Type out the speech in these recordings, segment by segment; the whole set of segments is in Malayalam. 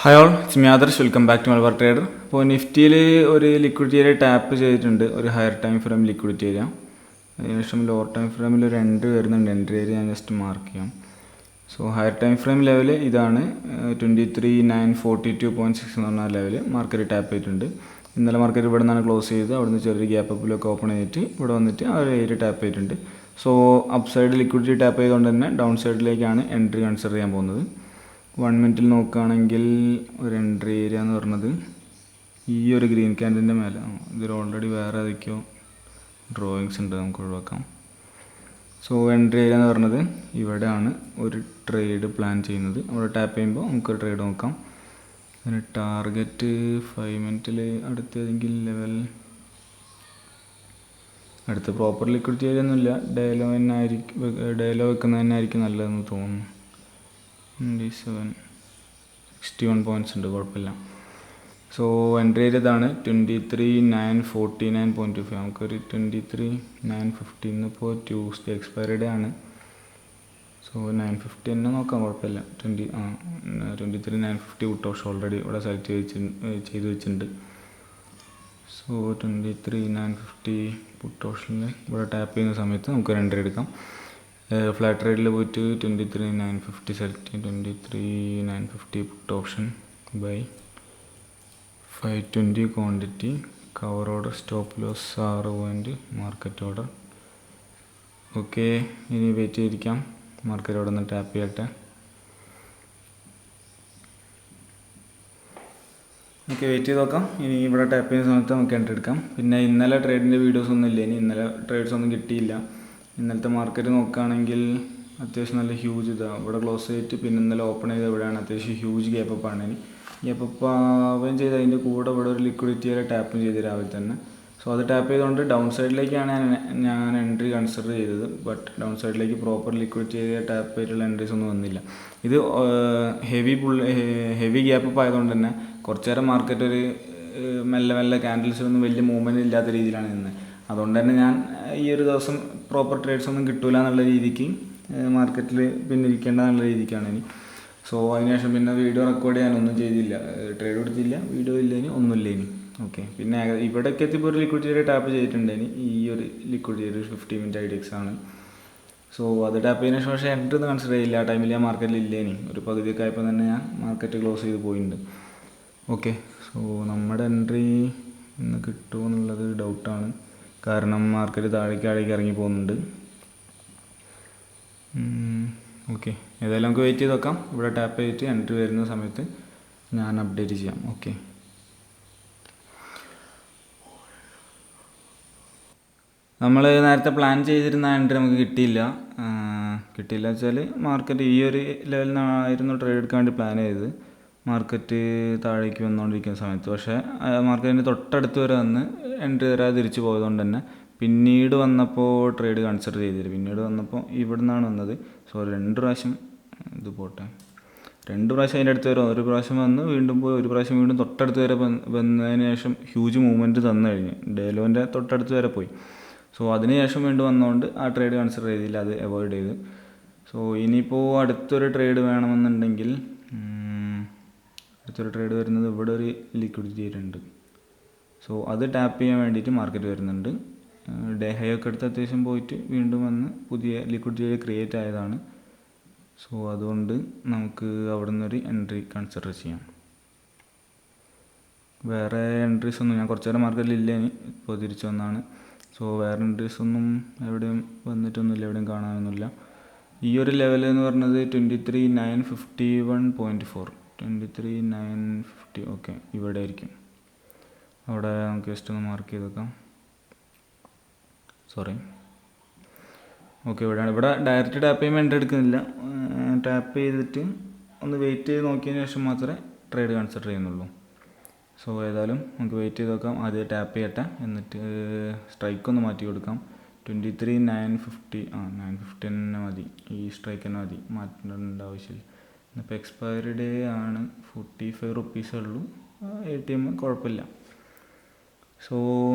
Hi all, it's me Adarsh. Welcome back to Malabar trader. അപ്പോൾ നിഫ്റ്റിയിൽ ഒരു ലിക്വിഡിറ്റി ഏരിയ ടാപ്പ് ചെയ്തിട്ടുണ്ട്, ഒരു higher time frame liquidity area. അതിനുശേഷം ലോവർ ടൈം ഫ്രെയിമിൽ ഒരു എൻട്രി വരുന്നുണ്ട്. എൻട്രി ഏരിയ ഞാൻ ജസ്റ്റ് മാർക്ക് ചെയ്യാം. So higher time frame level ഇതാണ് 23,942.6 എന്ന് പറഞ്ഞ ലെവൽ മാർക്കറ്റ് ടാപ്പ് ചെയ്തിട്ടുണ്ട്. ഇന്നലെ മാർക്കറ്റ് ഇവിടെ നിന്നാണ് ക്ലോസ് ചെയ്ത്, അവിടുന്ന് ചെറിയൊരു ഗ്യാപ്പ് അപ്പിലൊക്കെ ഓപ്പൺ ചെയ്തിട്ട് ഇവിടെ വന്നിട്ട് ആ ഒരു ഏരിയ ടാപ്പ് ചെയ്തിട്ടുണ്ട്. So up side liquidity tap ചെയ്തുകൊണ്ട് തന്നെ ഡൗൺ സൈഡിലേക്കാണ് എൻട്രി കൺസിഡർ ചെയ്യാൻ പോകുന്നത്. 1 മിനിറ്റിൽ നോക്കുകയാണെങ്കിൽ ഒരു എൻട്രി ഏരിയ എന്ന് പറഞ്ഞത് ഈ ഒരു ഗ്രീൻ ക്യാൻഡിൻ്റെ മേലെ. ഇതിൽ ഓൾറെഡി വേറെ ഏതൊക്കെയോ ഡ്രോയിങ്സ് ഉണ്ട്, നമുക്ക് ഒഴിവാക്കാം. സോ എൻട്രി ഏരിയ എന്ന് പറഞ്ഞത് ഇവിടെയാണ് ഒരു ട്രേഡ് പ്ലാൻ ചെയ്യുന്നത്. അവിടെ ടാപ്പ് ചെയ്യുമ്പോൾ നമുക്കൊരു ട്രേഡ് നോക്കാം. അതിന് ടാർഗറ്റ് 5 മിനിറ്റിൽ അടുത്ത ഏതെങ്കിലും ലെവൽ, അടുത്ത് പ്രോപ്പർ ലിക്വിഡിറ്റി ഏരിയ ഒന്നുമില്ല. ഡേലോ വെക്കുന്നതന്നായിരിക്കും നല്ലതെന്ന് തോന്നുന്നു. 61 പോയിൻറ്റ്സ് ഉണ്ട്, കുഴപ്പമില്ല. സോ എൻട്രി ഏരിയ ഇതാണ് 23,949.25. നമുക്കൊരു 23,950. ഇന്നിപ്പോൾ ട്യൂസ്ഡേ എക്സ്പയറി ഡേ ആണ്. സോ 950 തന്നെ നോക്കാം, കുഴപ്പമില്ല. 23,950 പുട്ട് ഓപ്ഷൻ ഓൾറെഡി ഇവിടെ സെലക്ട് ചെയ്ത് വെച്ചിട്ടുണ്ട്. സോ 23,950 പുട്ട് ഓപ്ഷനിൽ ഇവിടെ ടാപ്പ് ചെയ്യുന്ന സമയത്ത് നമുക്ക് ഒരു എൻട്രി എടുക്കാം. ഫ്ലാറ്റ് റേറ്റിൽ പോയിട്ട് 23,950 സെലക്ട് ചെയ്യും. 23,950 put option buy 520 quantity, cover order, stop loss 6 point, market order. Okay, ഇനി വെയിറ്റ് ചെയ്തിരിക്കാം. മാർക്കറ്റ് അവിടെ നിന്ന് ടാപ്പ് ചെയ്യട്ടെ. ഓക്കെ, വെയിറ്റ് ചെയ്ത് നോക്കാം. ഇനി ഇവിടെ ടാപ്പ് ചെയ്യുന്ന സമയത്ത് നമുക്ക് എൻട്രി എടുക്കാം. പിന്നെ ഇന്നലെ ട്രേഡിൻ്റെ വീഡിയോസ് ഒന്നും ഇല്ല. ഇന്നലെ ട്രേഡ്സ് ഒന്നും കിട്ടിയില്ല. ഇന്നലത്തെ മാർക്കറ്റ് നോക്കുകയാണെങ്കിൽ അത്യാവശ്യം നല്ല ഹ്യൂജ് ഇതാണ്. ഇവിടെ ക്ലോസ് ചെയ്തിട്ട് പിന്നെ ഇന്നലെ ഓപ്പൺ ചെയ്ത് ഇവിടെയാണ് അത്യാവശ്യം ഹ്യൂജ് ഗ്യാപ്പാണ്. ഇനി ഗ്യാപ്പ് ആവുകയും ചെയ്ത് അതിൻ്റെ കൂടെ ഇവിടെ ഒരു ലിക്വിഡിറ്റി വരെ ടാപ്പും ചെയ്ത് രാവിലെ തന്നെ. സോ അത് ടാപ്പ് ചെയ്തുകൊണ്ട് ഡൗൺ സൈഡിലേക്കാണ് ഞാൻ എൻട്രി കൺസിഡർ ചെയ്തത്. ബട്ട് ഡൗൺ സൈഡിലേക്ക് പ്രോപ്പർ ലിക്വിഡിറ്റി ചെയ്ത ടാപ്പ് ചെയ്തിട്ടുള്ള എൻട്രീസ് ഒന്നും വന്നില്ല. ഇത് ഹെവി ഗ്യാപ്പ് ആയതുകൊണ്ട് തന്നെ കുറച്ച് നേരം മാർക്കറ്റ് ഒരു മെല്ലെ ക്യാൻഡിൽസിലൊന്നും വലിയ മൂവ്മെൻറ്റ് ഇല്ലാത്ത രീതിയിലാണ് നിന്നത്. അതുകൊണ്ട് തന്നെ ഞാൻ ഈ ഒരു ദിവസം പ്രോപ്പർ ട്രേഡ്സ് ഒന്നും കിട്ടില്ല എന്നുള്ള രീതിക്ക് മാർക്കറ്റിൽ പിന്നെ ഇരിക്കേണ്ട എന്നുള്ള രീതിക്കാണ് ഇനി. സോ അതിനുശേഷം പിന്നെ വീഡിയോ റെക്കോർഡ് ചെയ്യാനൊന്നും ചെയ്തില്ല, ട്രേഡ് കൊടുത്തില്ല, വീഡിയോ ഇല്ല, ഇനി ഒന്നുമില്ല ഇനി. ഓക്കെ, പിന്നെ ഇവിടേക്ക് എത്തിയപ്പോൾ ഒരു ലിക്വിഡിറ്റി ടാപ്പ് ചെയ്തിട്ടുണ്ട്. ഇനി ഈ ഒരു ലിക്വിഡിറ്റി ഒരു 50 മിനിറ്റ് IDX ആണ്. സോ അത് ടാപ്പ് ചെയ്തതിനു ശേഷം പക്ഷേ എൻട്രി ഒന്നും കൺസിഡർ ചെയ്യില്ല. ആ ടൈമിൽ ഞാൻ മാർക്കറ്റിൽ ഇല്ല. ഇനി ഒരു പകുതിയൊക്കെ ആയപ്പോൾ തന്നെ ഞാൻ മാർക്കറ്റ് ക്ലോസ് ചെയ്ത് പോയിട്ടുണ്ട്. ഓക്കെ, സോ നമ്മുടെ എൻട്രി ഇന്ന് കിട്ടുമോ എന്നുള്ളത് ഡൗട്ടാണ്. കാരണം മാർക്കറ്റ് താഴേക്ക് ഇറങ്ങി പോകുന്നുണ്ട്. ഓക്കെ, ഏതായാലും നമുക്ക് വെയിറ്റ് ചെയ്ത് നോക്കാം. ഇവിടെ ടാപ്പ് ചെയ്തിട്ട് എൻട്രി വരുന്ന സമയത്ത് ഞാൻ അപ്ഡേറ്റ് ചെയ്യാം. ഓക്കെ, നമ്മൾ നേരത്തെ പ്ലാൻ ചെയ്തിരുന്ന എൻട്രി നമുക്ക് കിട്ടിയില്ല വെച്ചാൽ മാർക്കറ്റ് ഈ ഒരു ലെവലിൽ നിന്നായിരുന്നു ട്രേഡ് എടുക്കാൻ വേണ്ടി പ്ലാൻ ചെയ്തത്. മാർക്കറ്റ് താഴേക്ക് വന്നുകൊണ്ടിരിക്കുന്ന സമയത്ത് പക്ഷേ മാർക്കറ്റിൻ്റെ തൊട്ടടുത്ത് വരെ വന്ന് എൻട്രി തരാതെ തിരിച്ചു പോയതുകൊണ്ട് തന്നെ പിന്നീട് വന്നപ്പോൾ ട്രേഡ് കൺസിഡർ ചെയ്തില്ല. പിന്നീട് വന്നപ്പോൾ ഇവിടെ നിന്നാണ് വന്നത്. സോ 2 പ്രാവശ്യം ഇത് പോട്ടെ, 2 പ്രാവശ്യം അതിൻ്റെ അടുത്ത് വരെ, ഒരു പ്രാവശ്യം വന്ന് വീണ്ടും പോയി, ഒരു പ്രാവശ്യം വീണ്ടും തൊട്ടടുത്ത് വരെ വന്നതിന് ശേഷം ഹ്യൂജ് മൂവ്മെൻറ്റ് തന്നു കഴിഞ്ഞ് ഡേലോൻ്റെ തൊട്ടടുത്ത് വരെ പോയി. സോ അതിന് ശേഷം വീണ്ടും വന്നുകൊണ്ട് ആ ട്രേഡ് കൺസിഡർ ചെയ്തില്ല, അത് അവോയ്ഡ് ചെയ്ത്. സോ ഇനിയിപ്പോൾ അടുത്തൊരു ട്രേഡ് വേണമെന്നുണ്ടെങ്കിൽ അടുത്തൊരു ട്രേഡ് വരുന്നത് ഇവിടെ ഒരു ലിക്വിഡിറ്റി ഉണ്ട്. സോ അത് ടാപ്പ് ചെയ്യാൻ വേണ്ടിയിട്ട് മാർക്കറ്റ് വരുന്നുണ്ട്. ഡേ ഹൈ ഒക്കെ എടുത്ത് അത്യാവശ്യം പോയിട്ട് വീണ്ടും വന്ന് പുതിയ ലിക്വിഡിറ്റി ക്രിയേറ്റ് ആയതാണ്. സോ അതുകൊണ്ട് നമുക്ക് അവിടെ നിന്നൊരു എൻട്രി കൺസിഡർ ചെയ്യാം. വേറെ എൻട്രീസ് ഒന്നും ഞാൻ കുറച്ച് നേരം മാർക്കറ്റിൽ ഇല്ല, ഇനി ഇപ്പോൾ തിരിച്ചു വന്നാണ്. സോ വേറെ എൻട്രീസ് ഒന്നും എവിടെയും വന്നിട്ടൊന്നുമില്ല, എവിടെയും കാണാനൊന്നുമില്ല. ഈ ഒരു ലെവൽ എന്ന് പറഞ്ഞത് 23,951.4, 23,950. ഓക്കെ, ഇവിടെ ആയിരിക്കും. അവിടെ നമുക്ക് ജസ്റ്റ് ഒന്ന് മാർക്ക് ചെയ്ത് വെക്കാം. സോറി, ഓക്കെ, ഇവിടെയാണ്. ഇവിടെ ഡയറക്റ്റ് ടാപ്പ് ചെയ്യുമ്പോൾ എൻട്രി എടുക്കുന്നില്ല. ടാപ്പ് ചെയ്തിട്ട് ഒന്ന് വെയിറ്റ് ചെയ്ത് നോക്കിയതിന് ശേഷം മാത്രമേ ട്രേഡ് കൺസിഡർ ചെയ്യുന്നുള്ളൂ. സോ ഏതായാലും നമുക്ക് വെയിറ്റ് ചെയ്ത് നോക്കാം. ആദ്യം ടാപ്പ് ചെയ്യട്ടെ, എന്നിട്ട് സ്ട്രൈക്ക് ഒന്ന് മാറ്റി കൊടുക്കാം. 23,950 950 തന്നെ മതി, ഈ സ്ട്രൈക്ക് തന്നെ മതി, മാറ്റേണ്ട ആവശ്യമില്ല. ഇന്നിപ്പോൾ എക്സ്പയറി ഡേ ആണ്, 45 റുപ്പീസേ ഉള്ളൂ. ATM കുഴപ്പമില്ല. സോ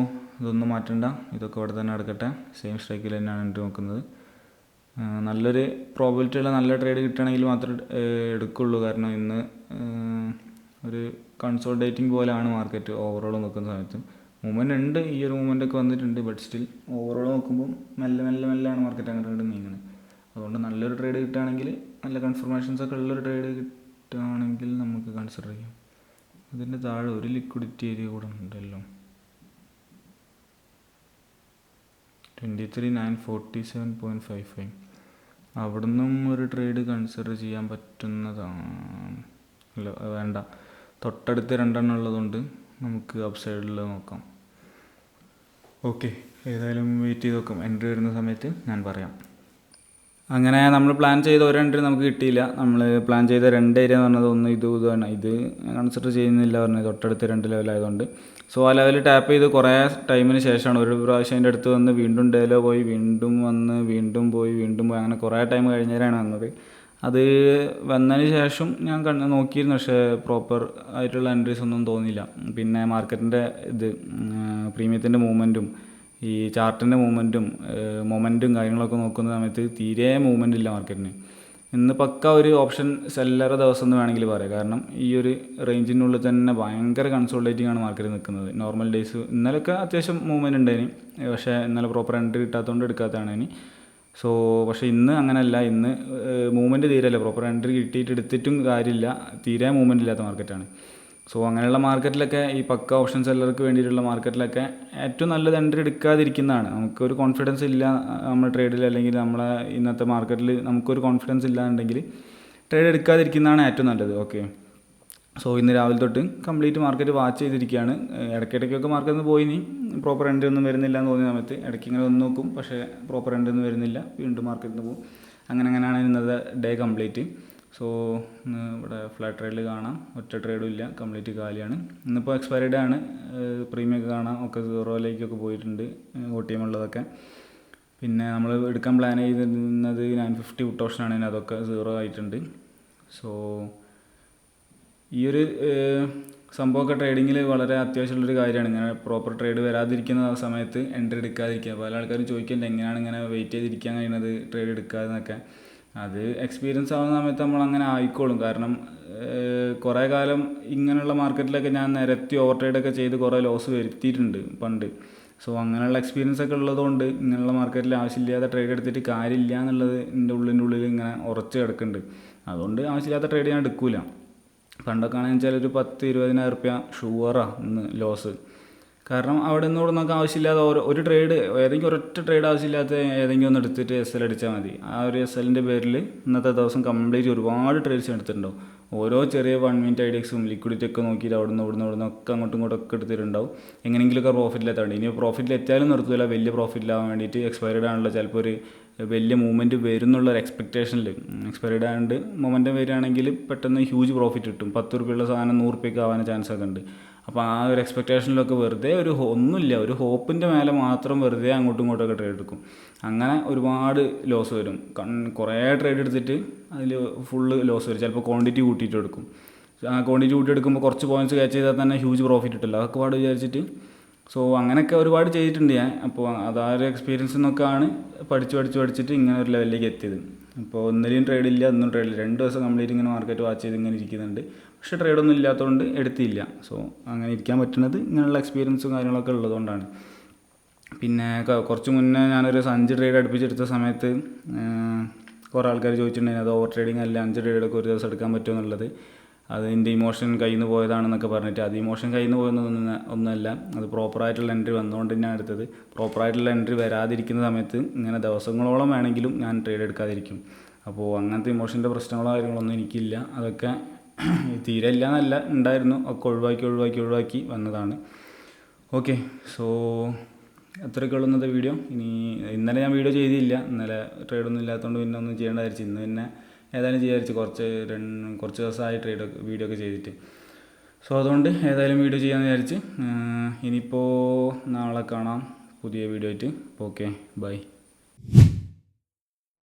ഇതൊന്നും മാറ്റണ്ട, ഇതൊക്കെ ഇവിടെ തന്നെ എടുക്കട്ടെ. സെയിം സ്ട്രൈക്കിൽ തന്നെയാണ് എൻട്രി നോക്കുന്നത്. നല്ലൊരു പ്രോബിലിറ്റി ഉള്ള നല്ല ട്രേഡ് കിട്ടുകയാണെങ്കിൽ മാത്രമേ എടുക്കുള്ളൂ. കാരണം ഇന്ന് കൺസോൾട്ടേറ്റിംഗ് പോലെയാണ് മാർക്കറ്റ് ഓവറോൾ നോക്കുന്ന സമയത്ത്. മൂവ്മെൻ്റ് ഉണ്ട്, ഈ ഒരു മൂവ്മെൻ്റൊക്കെ വന്നിട്ടുണ്ട്. ബട്ട് സ്റ്റിൽ ഓവറോൾ നോക്കുമ്പോൾ മെല്ലെ മെല്ലെ മെല്ലെയാണ് മാർക്കറ്റ് അങ്ങോട്ട് നീങ്ങുന്നത്. അതുകൊണ്ട് നല്ലൊരു ട്രേഡ് കിട്ടുകയാണെങ്കിൽ, നല്ല കൺഫർമേഷൻസ് ഒക്കെ ഉള്ളൊരു ട്രേഡ് കിട്ടുകയാണെങ്കിൽ നമുക്ക് കൺസിഡർ ചെയ്യാം. അതിൻ്റെ താഴെ ഒരു ലിക്വിഡിറ്റി ഏരിയ കൂടെ ഉണ്ടല്ലോ, 23,947.55. അവിടെ നിന്നും ഒരു ട്രേഡ് കൺസിഡർ ചെയ്യാൻ പറ്റുന്നതാണ്. അല്ല വേണ്ട, തൊട്ടടുത്ത് 2 ഉള്ളതുകൊണ്ട് നമുക്ക് അപ്പ് സൈഡിൽ നോക്കാം. ഓക്കെ, ഏതായാലും വെയിറ്റ് ചെയ്ത് നോക്കാം. എൻട്രി വരുന്ന സമയത്ത് ഞാൻ പറയാം. അങ്ങനെ നമ്മൾ പ്ലാൻ ചെയ്ത ഒരു എൻട്രി നമുക്ക് കിട്ടിയില്ല. നമ്മൾ പ്ലാൻ ചെയ്ത 2 ഏരിയ എന്ന് പറഞ്ഞത് ഒന്ന് ഇതാണ്. ഇത് കൺസിഡർ ചെയ്യുന്നില്ല പറഞ്ഞത്, തൊട്ടടുത്ത് 2 ലെവലായതുകൊണ്ട്. സോ ആ ലെവൽ ടാപ്പ് ചെയ്ത് കുറേ ടൈമിന് ശേഷമാണ്, ഒരു പ്രാവശ്യം അതിൻ്റെ അടുത്ത് വന്ന് വീണ്ടും ഡേലോ പോയി, വീണ്ടും വന്ന് വീണ്ടും പോയി അങ്ങനെ കുറേ ടൈം കഴിഞ്ഞാലാണ് വന്നത്. അത് വന്നതിന് ശേഷം ഞാൻ നോക്കിയിരുന്നു, പക്ഷേ പ്രോപ്പർ ആയിട്ടുള്ള എൻട്രീസ് ഒന്നും തോന്നിയില്ല. പിന്നെ മാർക്കറ്റിൻ്റെ പ്രീമിയത്തിൻ്റെ മൂവ്മെൻറ്റും ഈ ചാർട്ടിൻ്റെ മൊമെൻറ്റും കാര്യങ്ങളൊക്കെ നോക്കുന്ന സമയത്ത് തീരെ മൂവ്മെൻ്റ് ഇല്ല മാർക്കറ്റിന്. ഇന്ന് പക്ക ഒരു ഓപ്ഷൻ സെല്ലറ ദിവസം എന്ന് വേണമെങ്കിൽ പറയാം. കാരണം ഈ ഒരു റേഞ്ചിനുള്ളിൽ തന്നെ ഭയങ്കര കൺസോൾട്ടേറ്റിംഗ് ആണ് മാർക്കറ്റ് നിൽക്കുന്നത്. നോർമൽ ഡേയ്സ് ഇന്നലെയൊക്കെ അത്യാവശ്യം മൂവ്മെൻറ്റ് ഉണ്ടായിന്, പക്ഷേ ഇന്നലെ പ്രോപ്പർ എൻട്രി കിട്ടാത്തതുകൊണ്ട് എടുക്കാത്തതാണ് ഇനി. സോ പക്ഷേ ഇന്ന് അങ്ങനെയല്ല, ഇന്ന് മൂവ്മെൻറ്റ് തീരെയല്ല. പ്രോപ്പർ എൻട്രി കിട്ടിയിട്ട് എടുത്തിട്ടും കാര്യമില്ല, തീരെ മൂവ്മെൻറ്റ് ഇല്ലാത്ത മാർക്കറ്റാണ്. സോ അങ്ങനെയുള്ള മാർക്കറ്റിലൊക്കെ, ഈ പക്ക ഓപ്ഷൻ സെല്ലർക്ക് വേണ്ടിയിട്ടുള്ള മാർക്കറ്റിലൊക്കെ ഏറ്റവും നല്ലത് എൻട്രി എടുക്കാതിരിക്കുന്നതാണ്. നമുക്കൊരു കോൺഫിഡൻസ് ഇല്ല നമ്മുടെ ട്രേഡിൽ, അല്ലെങ്കിൽ നമ്മളെ ഇന്നത്തെ മാർക്കറ്റിൽ നമുക്കൊരു കോൺഫിഡൻസ് ഇല്ലാന്നുണ്ടെങ്കിൽ ട്രേഡ് എടുക്കാതിരിക്കുന്നതാണ് ഏറ്റവും നല്ലത്. ഓക്കെ, സോ ഇന്ന് രാവിലെ തൊട്ട് കംപ്ലീറ്റ് മാർക്കറ്റ് വാച്ച് ചെയ്തിരിക്കുകയാണ്. ഇടയ്ക്കിടയ്ക്കൊക്കെ മാർക്കറ്റിൽ നിന്ന് പോയി, പ്രോപ്പർ എൻട്രി ഒന്നും വരുന്നില്ല എന്ന് തോന്നിയ സമയത്ത് ഇടയ്ക്ക് ഇങ്ങനെ ഒന്ന് നോക്കും, പക്ഷേ പ്രോപ്പർ എൻട്രി ഒന്നും വരുന്നില്ല, വീണ്ടും മാർക്കറ്റിൽ നിന്ന് പോകും. അങ്ങനെയാണ് ഇന്നത്തെ ഡേ കംപ്ലീറ്റ്. സോ ഇവിടെ ഫ്ലാറ്റ് ട്രേഡിൽ കാണാം, ഒറ്റ ട്രേഡും ഇല്ല, കംപ്ലീറ്റ് കാലിയാണ്. ഇന്നിപ്പോൾ എക്സ്പയറി ഡേ ആണ്, പ്രീമിയം ഒക്കെ കാണാം, ഒക്കെ 0ലേക്കൊക്കെ പോയിട്ടുണ്ട്, OTM ഉള്ളതൊക്കെ. പിന്നെ നമ്മൾ എടുക്കാൻ പ്ലാൻ ചെയ്തിരുന്നത് 950 പുട്ട് ഓപ്ഷനാണ്, അതൊക്കെ 0 ആയിട്ടുണ്ട്. സോ ഈ ഒരു സംഭവമൊക്കെ ട്രേഡിങ്ങിൽ വളരെ അത്യാവശ്യമുള്ളൊരു കാര്യമാണ്. ഇങ്ങനെ പ്രോപ്പർ ട്രേഡ് വരാതിരിക്കുന്ന സമയത്ത് എൻട്രി എടുക്കാതിരിക്കുക. പല ആൾക്കാരും ചോദിക്കേണ്ടത് എങ്ങനെയാണ് ഇങ്ങനെ വെയിറ്റ് ചെയ്തിരിക്കാൻ കഴിയുന്നത് ട്രേഡ് എടുക്കാതെന്നൊക്കെ. അത് എക്സ്പീരിയൻസ് ആവുന്ന സമയത്ത് നമ്മൾ അങ്ങനെ ആയിക്കോളും. കാരണം കുറേ കാലം ഇങ്ങനെയുള്ള മാർക്കറ്റിലൊക്കെ ഞാൻ നിരത്തി ഓവർ ട്രേഡൊക്കെ ചെയ്ത് കുറേ ലോസ് വരുത്തിയിട്ടുണ്ട് പണ്ട്. സോ അങ്ങനെയുള്ള എക്സ്പീരിയൻസ് ഒക്കെ ഉള്ളതുകൊണ്ട് ഇങ്ങനെയുള്ള മാർക്കറ്റിൽ ആവശ്യമില്ലാത്ത ട്രേഡ് എടുത്തിട്ട് കാര്യമില്ല എന്നുള്ളത് എൻ്റെ ഉള്ളിൽ ഇങ്ങനെ ഉറച്ച് കിടക്കുന്നുണ്ട്. അതുകൊണ്ട് ആവശ്യമില്ലാത്ത ട്രേഡ് ഞാൻ എടുക്കില്ല. പണ്ടൊക്കെ ആണെന്ന് വെച്ചാൽ ഒരു 10,000-20,000 റുപ്യ ഷുവറാണ് ഇന്ന് ലോസ്. കാരണം അവിടെ നിന്ന് ഇവിടെ നിന്നൊക്കെ ആവശ്യമില്ലാതെ ഒരു ട്രേഡ്, ഏതെങ്കിലും ഒരൊറ്റ ട്രേഡ് ആവശ്യമില്ലാത്ത ഏതെങ്കിലും ഒന്ന് എടുത്തിട്ട് SL അടിച്ചാൽ മതി. ആ ഒരു SLൻ്റെ പേരിൽ ഇന്നത്തെ ദിവസം കംപ്ലീറ്റ് ഒരുപാട് ട്രേഡ്സ് എടുത്തിട്ടുണ്ടാവും. ഓരോ ചെറിയ 1 മിനിറ്റ് ഐഡിയക്സും ലിക്വിഡിറ്റി ഒക്കെ നോക്കിയിട്ട് ഇവിടുന്ന് ഒക്കെ അങ്ങോട്ടും ഒക്കെ എടുത്തിട്ടുണ്ടാവും. എങ്ങനെയെങ്കിലുമൊക്കെ പ്രോഫിറ്റിലെത്താണ്ട്. ഇനി പ്രോഫിറ്റിലെത്തിയാലും നിർത്തില്ല, വലിയ പ്രോഫിറ്റിലാവാൻ വേണ്ടിയിട്ട് എക്സ്പയർഡ് ആണല്ലോ, ചിലപ്പോൾ ഒരു വലിയ മൂവ്മെൻറ്റ് വരുന്നുള്ളൊരു എക്സ്പെക്റ്റേഷനിൽ. എക്സ്പയർഡ് ആയതുകൊണ്ട് മൊമെൻറ്റം വരികയാണെങ്കിൽ പെട്ടെന്ന് ഹ്യൂജ് പ്രോഫിറ്റ് കിട്ടും. 10 റുപ്യയുള്ള സാധനം 100 റുപ്യക്ക് ആവാൻ ചാൻസ് ഒക്കെ ഉണ്ട്. അപ്പോൾ ആ ഒരു എക്സ്പെക്റ്റേഷനിലൊക്കെ വെറുതെ ഒന്നുമില്ല, ഒരു ഹോപ്പിൻ്റെ മേലെ മാത്രം വെറുതെ അങ്ങോട്ടും ഇങ്ങോട്ടൊക്കെ ട്രേഡ് എടുക്കും. അങ്ങനെ ഒരുപാട് ലോസ് വരും. കുറേ ട്രേഡ് എടുത്തിട്ട് അതിൽ ഫുള്ള് ലോസ് വരും. ചിലപ്പോൾ ക്വാണ്ടിറ്റി കൂട്ടിയിട്ട് എടുക്കും. ആ ക്വാണ്ടിറ്റി കൂട്ടിയെടുക്കുമ്പോൾ കുറച്ച് പോയിൻറ്റ്സ് ക്യാച്ച് ചെയ്താൽ തന്നെ ഹ്യൂജ് പ്രോഫിറ്റ് കിട്ടില്ല, അതൊക്കെ പാട് വിചാരിച്ചിട്ട്. സോ അങ്ങനെയൊക്കെ ഒരുപാട് ചെയ്തിട്ടുണ്ട് ഞാൻ. അപ്പോൾ അതാ ഒരു എക്സ്പീരിയൻസ് നിന്നൊക്കെയാണ് പഠിച്ചിട്ട് ഇങ്ങനെ ഒരു ലെവലിലേക്ക് എത്തിയത്. ഇപ്പോൾ ഇന്നലെയും ട്രേഡില്ല, ഇന്നും ട്രേഡില്ല, 2 ദിവസം കംപ്ലീറ്റ് ഇങ്ങനെ മാർക്കറ്റ് വാച്ച് ചെയ്ത് ഇങ്ങനെ ഇരിക്കുന്നുണ്ട്. പക്ഷേ ട്രേഡൊന്നും ഇല്ലാത്തതുകൊണ്ട് എടുത്തില്ല. സോ അങ്ങനെ ഇരിക്കാൻ പറ്റുന്നത് ഇങ്ങനെയുള്ള എക്സ്പീരിയൻസും കാര്യങ്ങളൊക്കെ ഉള്ളതുകൊണ്ടാണ്. പിന്നെ കുറച്ച് മുന്നേ ഞാനൊരു 5 ട്രേഡ് അടുപ്പിച്ചെടുത്ത സമയത്ത് കുറേ ആൾക്കാർ ചോദിച്ചിട്ടുണ്ടായിരുന്നു, അത് ഓവർ ട്രേഡിങ് അല്ല, 5 ട്രേഡൊക്കെ ഒരു ദിവസം എടുക്കാൻ പറ്റുമോ എന്നുള്ളത്. അത് എൻ്റെ ഇമോഷൻ കയ്യിൽ നിന്ന് പോയതാണെന്നൊക്കെ പറഞ്ഞിട്ട്. അത് ഇമോഷൻ കയ്യിൽ നിന്ന് ഒന്നുമല്ല, അത് പ്രോപ്പറായിട്ടുള്ള എൻട്രി വന്നുകൊണ്ട് തന്നെയാണ് എടുത്തത്. പ്രോപ്പറായിട്ടുള്ള എൻട്രി വരാതിരിക്കുന്ന സമയത്ത് ഇങ്ങനെ ദിവസങ്ങളോളം വേണമെങ്കിലും ഞാൻ ട്രേഡ് എടുക്കാതിരിക്കും. അപ്പോൾ അങ്ങനത്തെ ഇമോഷൻ്റെ പ്രശ്നങ്ങളോ കാര്യങ്ങളൊന്നും എനിക്കില്ല. അതൊക്കെ തീരെ ഇല്ല എന്നല്ല, ഉണ്ടായിരുന്നു, ഒക്കെ ഒഴിവാക്കി വന്നതാണ്. ഓക്കെ, സോ അത്രയൊക്കെ ഉള്ളൂ ഇന്നത്തെ വീഡിയോ. ഇന്നലെ ഞാൻ വീഡിയോ ചെയ്തില്ല, ഇന്നലെ ട്രേഡൊന്നും ഇല്ലാത്തതുകൊണ്ട് പിന്നെ ഒന്നും ചെയ്യേണ്ട വിചാരിച്ചു. ഇന്ന് പിന്നെ ഏതായാലും വിചാരിച്ചു, കുറച്ച് ദിവസമായി വീഡിയോ ഒക്കെ ചെയ്തിട്ട്. സോ അതുകൊണ്ട് ഏതായാലും വീഡിയോ ചെയ്യാമെന്ന് വിചാരിച്ച്. ഇനിയിപ്പോൾ നാളെ കാണാം പുതിയ വീഡിയോ ആയിട്ട്. Okay, by.